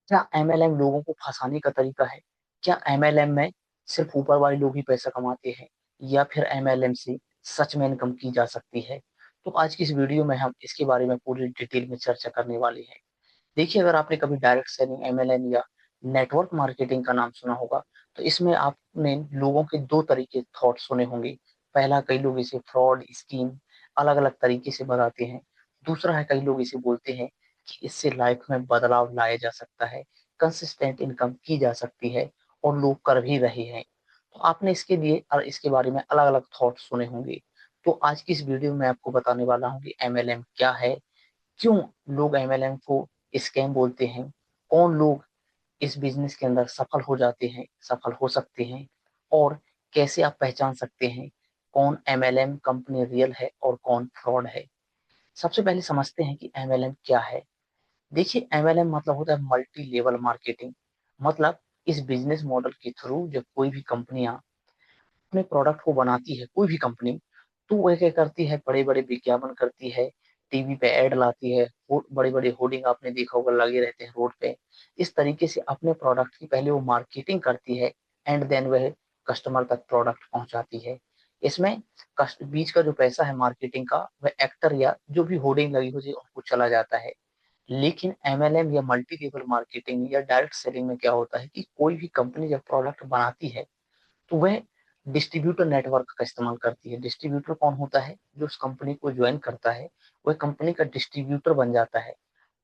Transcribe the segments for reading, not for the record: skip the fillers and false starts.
क्या एमएलएम लोगों को फंसाने का तरीका है? क्या एमएलएम में सिर्फ ऊपर वाले लोग ही पैसा कमाते हैं, या फिर एमएलएम से सच में इनकम की जा सकती है? तो आज की इस वीडियो में हम इसके बारे में पूरी डिटेल में चर्चा करने वाले हैं। देखिए, अगर आपने कभी डायरेक्ट सेलिंग, एमएलएम या नेटवर्क मार्केटिंग का नाम सुना होगा, तो इसमें आपने लोगों के दो तरीके थॉट सुने होंगे। पहला, कई लोग इसे फ्रॉड स्कीम अलग अलग तरीके से बताते हैं। दूसरा है, कई लोग इसे बोलते हैं कि इससे लाइफ में बदलाव लाया जा सकता है, कंसिस्टेंट इनकम की जा सकती है, और लोग कर भी रहे हैं। तो आपने इसके लिए और इसके बारे में अलग अलग थॉट सुने होंगे। तो आज की इस वीडियो में आपको बताने वाला हूँ कि एमएलएम क्या है, क्यों लोग एमएलएम को स्कैम बोलते हैं, कौन लोग इस बिजनेस के अंदर सफल हो जाते हैं, सफल हो सकते हैं, और कैसे आप पहचान सकते हैं कौन एमएलएम कंपनी रियल है और कौन फ्रॉड है। सबसे पहले समझते हैं कि एमएलएम क्या है। देखिए, एमएलएम मतलब होता है मल्टी लेवल मार्केटिंग। मतलब इस बिजनेस मॉडल के थ्रू जब कोई भी कंपनियां अपने प्रोडक्ट को बनाती है, कोई भी कंपनी, तो वह क्या करती है, बड़े बड़े विज्ञापन करती है, टीवी पे ऐड लाती है, बड़े बड़े होर्डिंग आपने देखा होगा लगे रहते हैं रोड पे। इस तरीके से अपने प्रोडक्ट की पहले वो मार्केटिंग करती है, एंड देन वह कस्टमर तक प्रोडक्ट पहुंचाती है। इसमें बीच का जो पैसा है मार्केटिंग का, वह एक्टर या जो भी होर्डिंग लगी हो जाए उनको चला जाता है। लेकिन एमएलएम या मल्टी लेवल मार्केटिंग या डायरेक्ट सेलिंग में क्या होता है कि कोई भी कंपनी जब प्रोडक्ट बनाती है, तो वह डिस्ट्रीब्यूटर नेटवर्क का इस्तेमाल करती है। डिस्ट्रीब्यूटर कौन होता है? जो उस कंपनी को ज्वाइन करता है, वह कंपनी का डिस्ट्रीब्यूटर बन जाता है।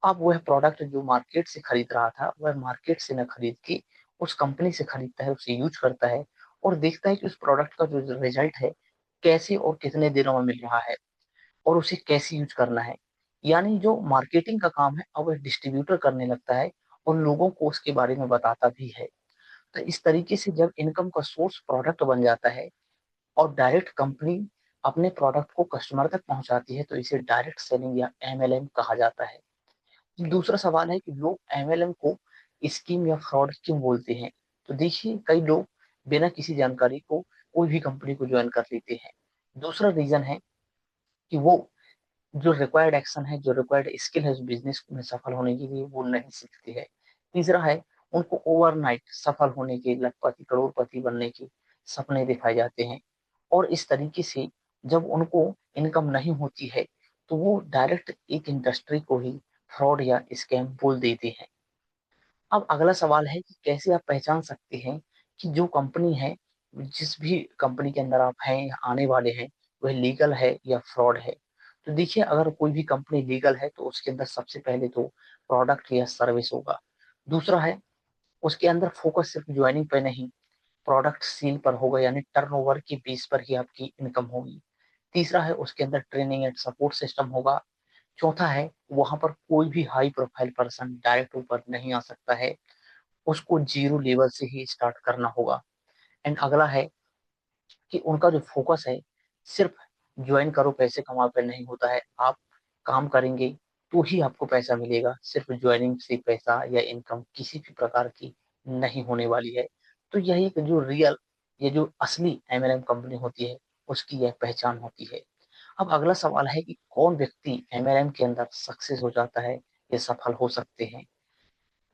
अब वह प्रोडक्ट जो मार्केट से खरीद रहा था, वह मार्केट से न खरीद के उस कंपनी से खरीदता है, उसे यूज करता है, और देखता है कि उस प्रोडक्ट का जो रिजल्ट है कैसे और कितने दिनों में मिल रहा है, और उसे कैसे यूज करना है। यानी जो मार्केटिंग का काम है, अब वह डिस्ट्रीब्यूटर करने लगता है और लोगों को उसके बारे में बताता भी है। तो इस तरीके से जब इनकम का सोर्स प्रोडक्ट बन जाता है और डायरेक्ट कंपनी अपने प्रोडक्ट को कस्टमर तक पहुंचाती है, तो इसे डायरेक्ट सेलिंग या एमएलएम कहा जाता है। दूसरा सवाल है कि लोग एमएलएम को स्कीम या फ्रॉड क्यों बोलते हैं? तो देखिए, कई लोग बिना किसी जानकारी को कोई भी कंपनी को ज्वाइन कर लेते हैं। दूसरा रीजन है कि वो जो रिक्वायर्ड एक्शन है, जो रिक्वायर्ड स्किल है उस बिजनेस में सफल होने के लिए, वो नहीं सीखते हैं। तीसरा है, उनको ओवरनाइट सफल होने के, लखपति करोड़पति बनने के सपने दिखाए जाते हैं, और इस तरीके से जब उनको इनकम नहीं होती है, तो वो डायरेक्ट एक इंडस्ट्री को ही फ्रॉड या स्कैम बोल देते हैं। अब अगला सवाल है कि कैसे आप पहचान सकते हैं कि जो कंपनी है, जिस भी कंपनी के अंदर आप हैं या आने वाले हैं, वह लीगल है या फ्रॉड है। तो देखिए, अगर कोई भी कंपनी लीगल है तो उसके अंदर सबसे पहले तो प्रोडक्ट या सर्विस होगा। दूसरा है, उसके अंदर फोकस सिर्फ ज्वाइनिंग पे नहीं, प्रोडक्ट सेल पर होगा, यानी टर्नओवर की बेस पर ही आपकी इनकम होगी। तीसरा है, उसके अंदर ट्रेनिंग एंड सपोर्ट सिस्टम होगा। चौथा है, वहां पर कोई भी हाई प्रोफाइल पर्सन डायरेक्ट ऊपर नहीं आ सकता है, उसको जीरो लेवल से ही स्टार्ट करना होगा। एंड अगला है कि उनका जो फोकस है, सिर्फ ज्वाइन करो पैसे कमाओ पे नहीं होता है। आप काम करेंगे तो ही आपको पैसा मिलेगा, सिर्फ ज्वाइनिंग से पैसा या इनकम किसी भी प्रकार की नहीं होने वाली है। तो यही एक जो रियल, ये जो असली एमएलएम कंपनी होती है, उसकी यह पहचान होती है। अब अगला सवाल है कि कौन व्यक्ति एमएलएम के अंदर सक्सेस हो जाता है, ये सफल हो सकते हैं।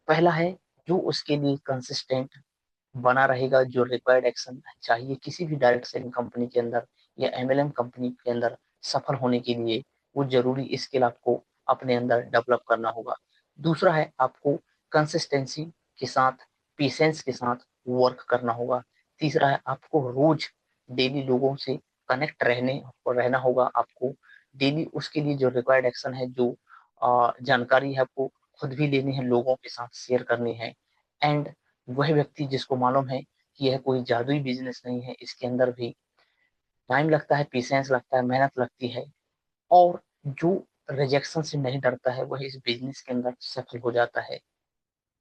पहला है, जो उसके लिए कंसिस्टेंट बना रहेगा, जो रिक्वायर्ड एक्शन चाहिए किसी भी डायरेक्ट सेलिंग कंपनी के अंदर या एमएलएम कंपनी के अंदर सफल होने के लिए, वो जरूरी स्किल आपको अपने अंदर डेवलप करना होगा। दूसरा है, आपको कंसिस्टेंसी के साथ, पेशेंस के साथ वर्क करना होगा। तीसरा है, आपको रोज डेली लोगों से कनेक्ट रहना होगा। आपको डेली उसके लिए जो रिक्वायर्ड एक्शन है, जो जानकारी है, आपको खुद भी लेनी है, लोगों के साथ शेयर करनी है। एंड वह व्यक्ति जिसको मालूम है कि यह कोई जादुई बिजनेस नहीं है, इसके अंदर भी टाइम लगता है, पेशेंस लगता है, मेहनत लगती है, और जो रिजेक्शन से नहीं डरता है, वह इस बिजनेस के अंदर सफल हो जाता है।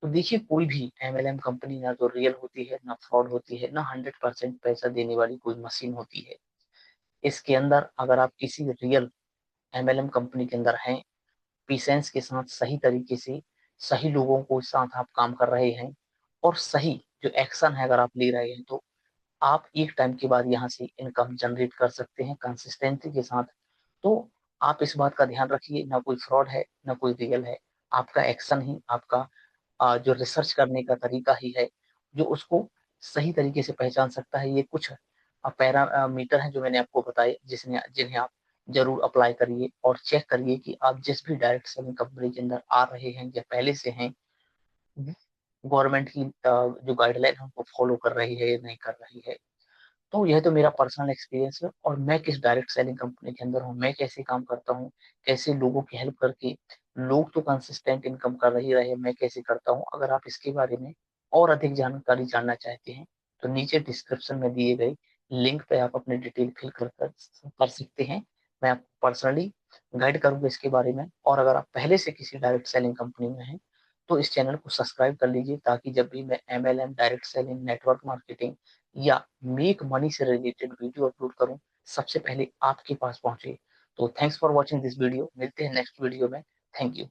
तो देखिए, कोई भी एमएलएम कंपनी ना तो रियल होती है, ना फ्रॉड होती है, ना 100% पैसा देने वाली कोई मशीन होती है। इसके अंदर अगर आप किसी रियल एमएलएम कंपनी के अंदर हैं, पेशेंस के साथ, सही तरीके से, सही लोगों को साथ आप काम कर रहे हैं, और सही जो एक्शन है अगर आप ले रहे हैं, तो आप एक टाइम के बाद यहाँ से इनकम जनरेट कर सकते हैं कंसिस्टेंसी के साथ। तो आप इस बात का ध्यान रखिए, ना कोई फ्रॉड है, ना कोई रियल है। आपका एक्शन ही आपका जो रिसर्च करने का तरीका ही है, जो उसको सही तरीके से पहचान सकता है। ये कुछ पैरामीटर हैं जो मैंने आपको बताए, जिन्हें आप ज़रूर अप्लाई करिए और चेक करिए कि आप जिस भी डायरेक्ट सेलिंग कंपनी के अंदर आ रहे हैं या पहले से हैं, गवर्नमेंट की जो गाइडलाइन है उनको फॉलो कर रही है या नहीं कर रही है। तो यह तो मेरा पर्सनल एक्सपीरियंस है और मैं किस डायरेक्ट सेलिंग कंपनी के अंदर हूँ, मैं कैसे काम करता हूँ, कैसे लोगों की हेल्प करके लोग तो कंसिस्टेंट इनकम कर ही रहे हैं, मैं कैसे करता हूँ। अगर आप इसके बारे में और अधिक जानकारी जानना चाहते हैं, तो नीचे डिस्क्रिप्शन में दिए गए लिंक पे आप अपनी डिटेल फिल कर सकते हैं। मैं आपको पर्सनली गाइड करूँगा इसके बारे में। और अगर आप पहले से किसी डायरेक्ट सेलिंग कंपनी में हैं, तो इस चैनल को सब्सक्राइब कर लीजिए, ताकि जब भी मैं MLM, direct selling, network marketing या मेक मनी से रिलेटेड वीडियो अपलोड करूं, सबसे पहले आपके पास पहुंचे। तो thanks for watching this video. मिलते हैं नेक्स्ट वीडियो में। Thank you.